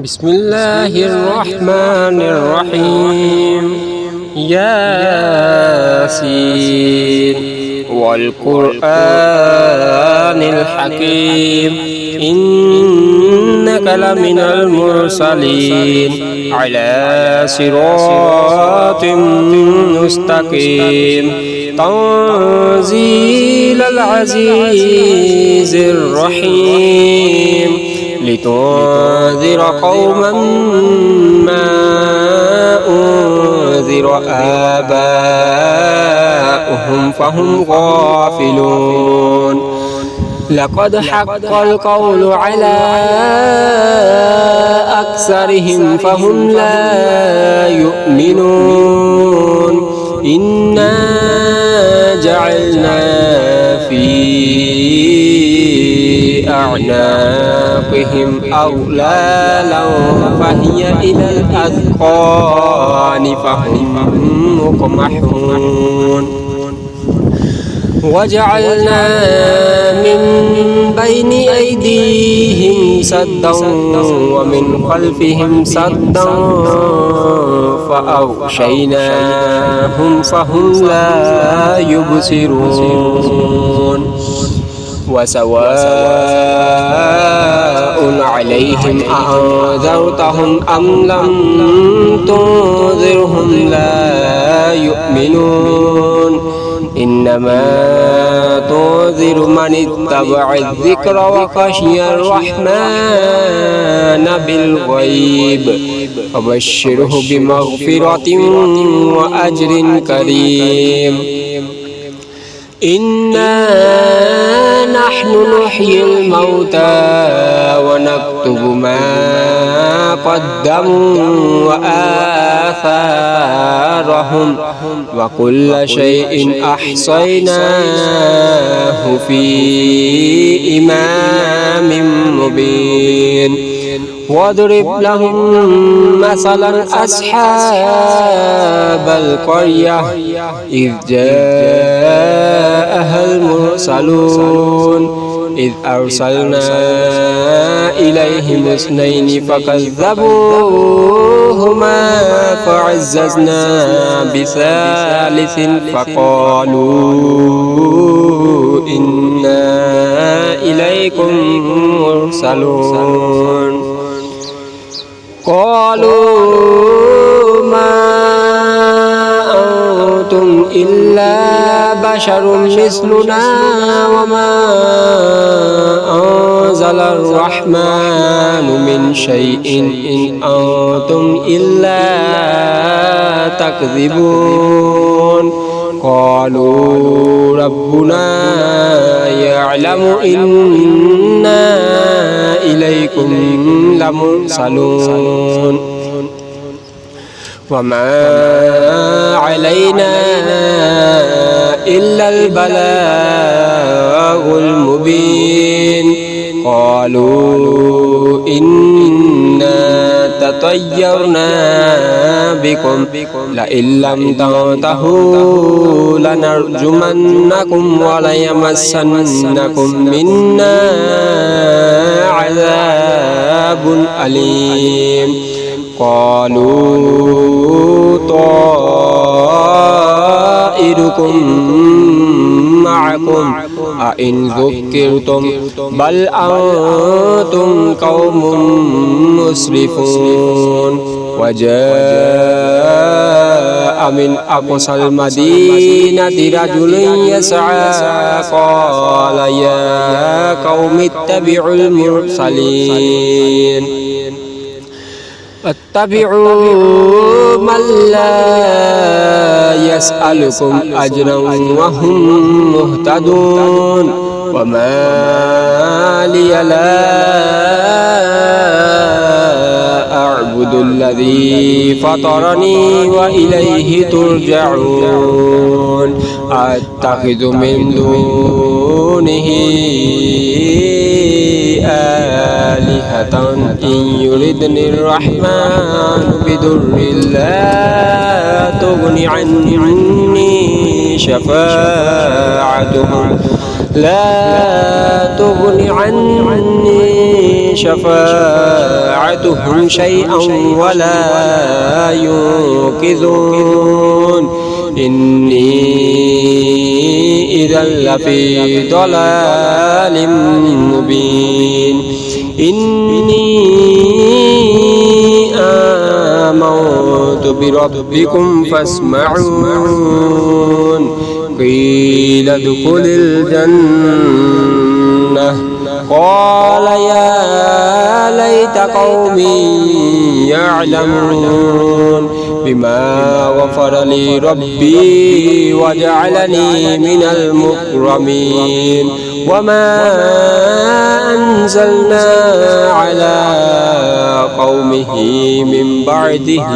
بسم الله الرحمن الرحيم ياسين والقرآن الحكيم إنك لمن المرسلين على صراط مستقيم تنزيل العزيز الرحيم لتنذر قوما ما أنذر آباؤهم فهم غافلون لقد حق القول على أكثرهم فهم لا يؤمنون إنا جعلنا في أعناقهم أغلالا فهي إلى الأذقان فهم مقمحون وجعلنا من بين أيديهم سدا ومن خلفهم سدا فأغشيناهم فهم لا يبصرون وسواء عليهم أأنذرتهم أم لم تنذرهم لا يؤمنون إنما تنذر من اتبع الذكر وخشي الرحمن بالغيب فبشره بمغفرة وأجر كريم إنا نحن نحيي الموتى ونكتب ما قدموا وآثارهم وكل شيء أحصيناه في إمام مبين واضرب لهم مثلا أصحاب القرية إذ جاءها المرسلون إذ أرسلنا إليهم اثنين فكذبوهما فعززنا بثالث فقالوا إنا إليكم مرسلون قالوا ما أنتم إلا بشر مثلنا وما أنزل الرحمن من شيء إن أنتم إلا تكذبون قالوا ربنا يعلم إنا إليكم لمرسلون وما علينا إلا البلاغ المبين قالوا إنا تطيرنا بكم لئن لم تنتهوا لنرجمنكم وليمسنكم منا عذاب أليم قالوا طائركم معكم أئن ذكرتم بل أنتم قوم مسرفون وجاء من أقصى المدينة رجل يسعى قال يا قوم اتبعوا المرسلين اتبعوا من لا يسألكم أجرا وهم مهتدون وما لي لا أعبد الذي فطرني وإليه ترجعون أتخذ من دونه آلهة إن يردني الرحمن بضر لا تغن عني شفاعتهم لا تغن عني شفاعتهم شيئا ولا ينقذون إني إذا لفي ضلال مبين إني آمنت بربكم فاسمعون قيل ادخل الجنة قال يا ليت قومي يعلمون بما غفر لي ربي وجعلني من المكرمين وما أنزلنا على قومه من بعده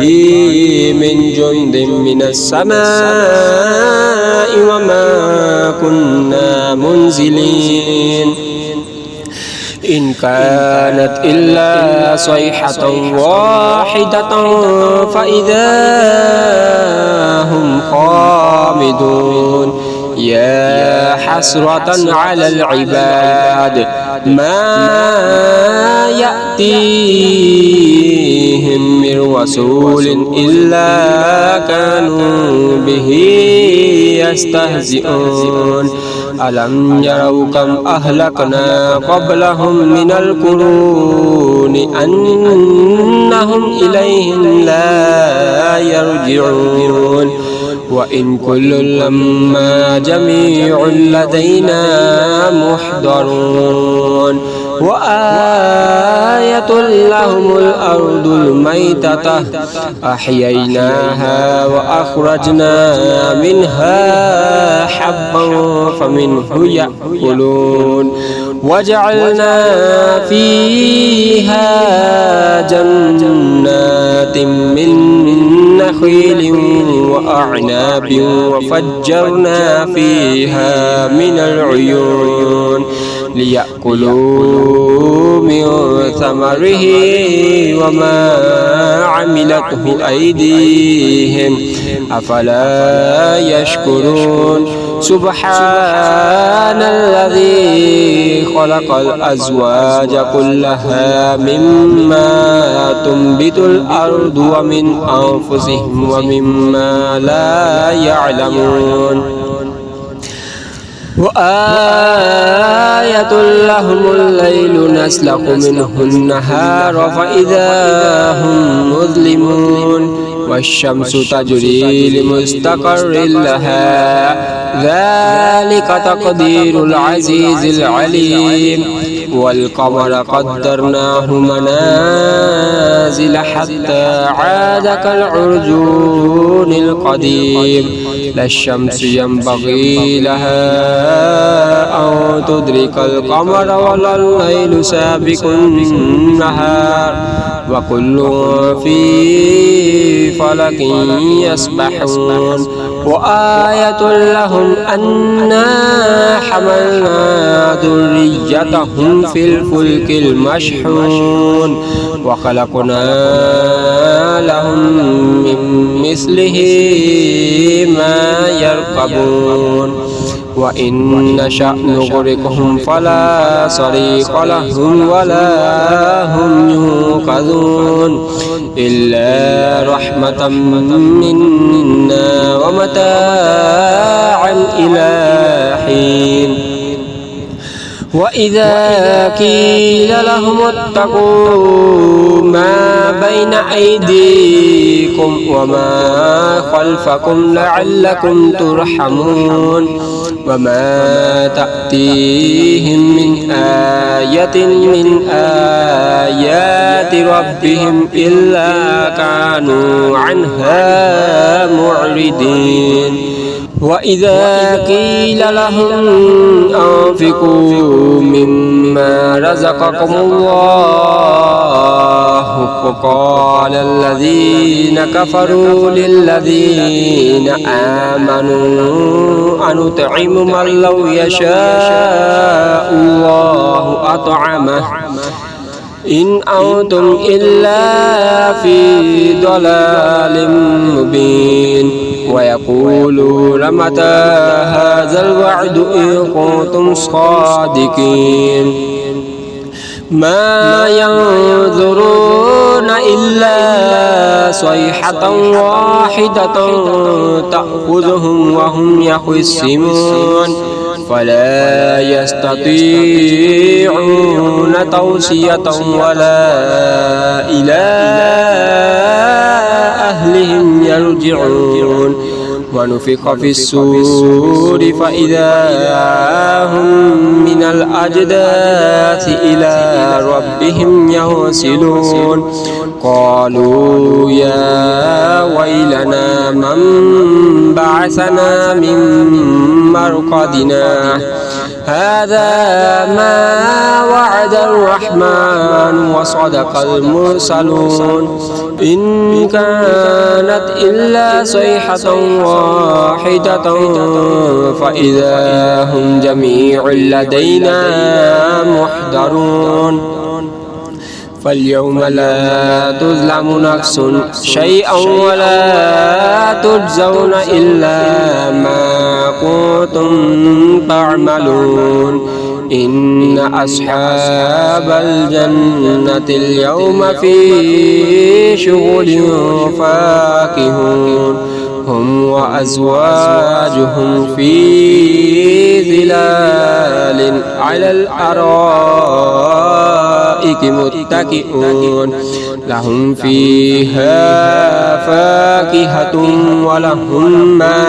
من جند من السماء وما كنا منزلين إن كانت إلا صيحة واحدة فإذا هم خامدون يا حسرة على العباد ما يأتيهم من رسول إلا كانوا به يستهزئون ألم يروا كم أهلكنا قبلهم من القرون أنهم إليهم لا يرجعون وإن كل لما جميع لدينا محضرون وآية لهم الأرض الميتة أحييناها وأخرجنا منها حبا فمنه يأكلون وجعلنا فيها جنات من نخيل وأعناب وفجرنا فيها من العيون ليأكلوا من ثمره وما عملته أيديهم أفلا يشكرون سبحان الذي خلق الأزواج كلها مما تنبت الأرض ومن أنفسهم ومما لا يعلمون وآية لهم الليل نسلخ منه النهار فإذا هم مظلمون والشمس تجري لمستقر لها ذلك تقدير العزيز العليم والقمر قدرناه منازل حتى عاد كالعرجون القديم لا الشمس ينبغي لها أن تدرك القمر ولا الليل سابق النهار وكل في فلك يسبحون وآية لهم أنا حملنا ذريتهم في الفلك المشحون وخلقنا لهم من مثله ما يركبون وإن نشأ نغرقهم فلا صريخ لهم ولا هم ينقذون إلا رحمة منا ومتاعا إلى حين وإذا قيل لهم اتقوا ما بين أيديكم وما خلفكم لعلكم ترحمون وما تأتيهم من آية من آيات ربهم إلا كانوا عنها معرضين وإذا قيل لهم أنفقوا مما رزقكم الله فقال الذين كفروا للذين آمنوا أنطعم من لو يشاء الله أطعمه إن أنتم إلا في ضلال مبين ويقولون متى هذا الوعد إن كنتم صادقين ما ينظرون إلا صيحة واحدة تأخذهم وهم يخصمون فلا يستطيعون توصية ولا إلى أهلهم يرجعون ونفخ في الصور فإذا هم من الأجداث إلى ربهم ينسلون قالوا يا ويلنا من بعثنا من مرقدنا هذا ما وعد الرحمن وصدق المرسلون إن كانت إلا صيحة واحدة فإذا هم جميع لدينا محضرون فاليوم لا تظلم نفس شيئا ولا تجزون إلا ما كنتم تعملون إن أصحاب الجنة اليوم في شغل فاكهون هم وأزواجهم في ظلال على الأرائك متكئون لهم فيها فاكهة ولهم ما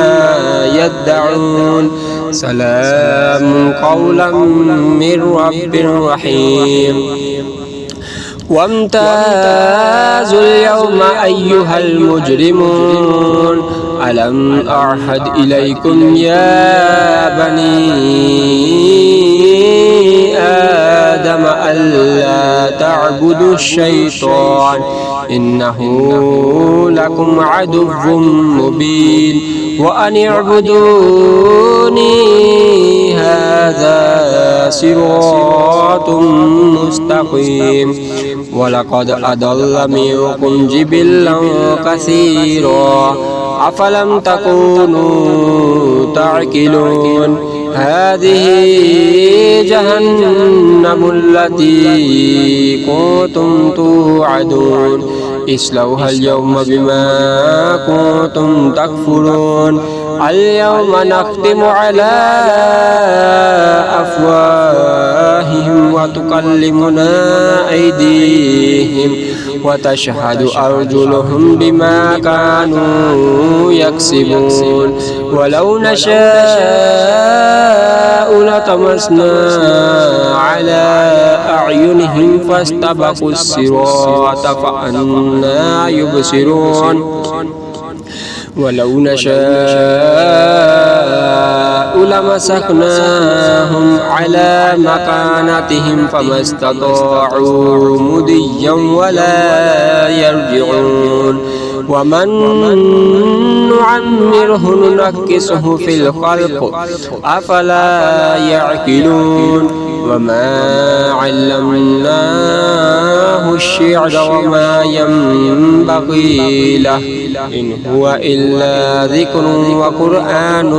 يدعون سلام قولا من رب رحيم وامتازوا اليوم أيها المجرمون ألم أعهد إليكم يا بني آدم ألا تعبدوا الشيطان إنه لكم عدو مبين وأن اعبدوني هذا صراط مستقيم ولقد أضل منكم جبلا كثيرا أفلم تكونوا تعقلون هذه جهنم التي كنتم توعدون اصلوها اليوم بما كنتم تكفرون اليوم نختم على أفواههم وتكلمنا أيديهم وتشهد أرجلهم بما كانوا يكسبون ولو نشاء لطمسنا على أعينهم فاستبقوا الصراط فأنى يبصرون ولو نشاء لمسخناهم على مكانتهم فما استطاعوا مضيا ولا يرجعون ومن نعمره ننكسه في الخلق أفلا يعقلون وما علمناه الشعر وما ينبغي له إن هو إلا ذكر وقرآن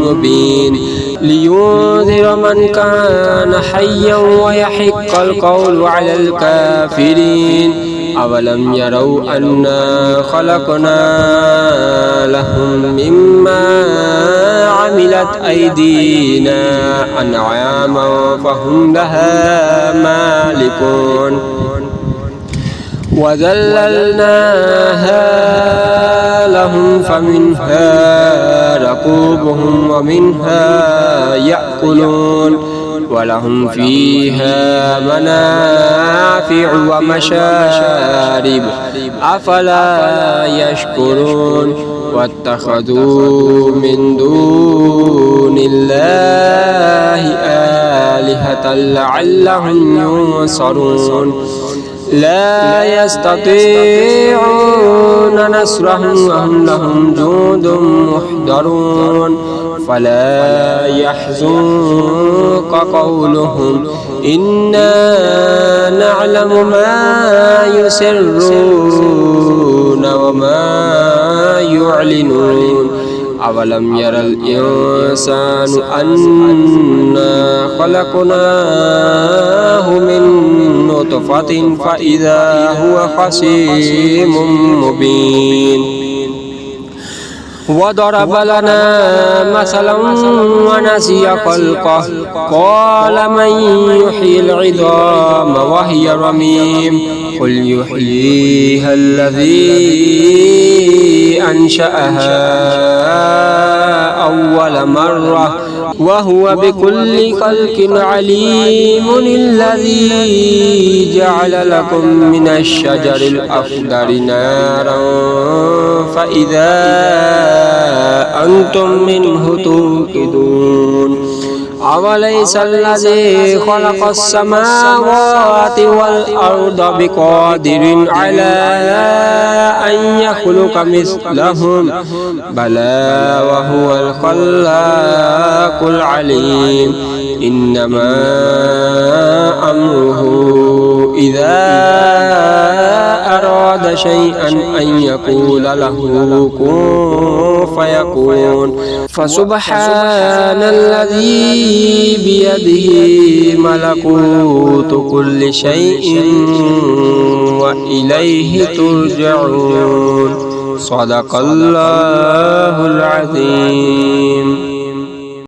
مبين لينذر من كان حيا ويحق القول على الكافرين أولم يروا أنا خلقنا لهم مما عملت أيدينا أنعاما فهم لها مالكون وذللناها لهم فمنها ركوبهم ومنها يأكلون ولهم فيها منافع ومشارب أفلا يشكرون واتخذوا من دون الله آلهة لعلهم ينصرون لا يستطيعون نصرهم وهم لهم جند محضرون فلا يحزنك قولهم إنا نعلم ما يسرون وما يعلنون أولم ير الإنسان أنا خلقناه من نطفة فإذا هو خصيم مبين وضرب لنا مثلا ونسي خلقه قال من يحيي العظام وهي رميم قل يحييها الذي أنشأها أول مرة وهو بكل خلق عليم الذي جعل لكم من الشجر الأخضر نارا فإذا أنتم منه توقدون أوليس الذي خلق السماوات والأرض بقادر على أن يخلق مثلهم بلى وهو الخلاق العليم إنما أمره إذا أراد شيئا أن يقول له كن فيكون فسبحان الذي بيده ملكوت كل شيء وإليه ترجعون صدق الله العظيم.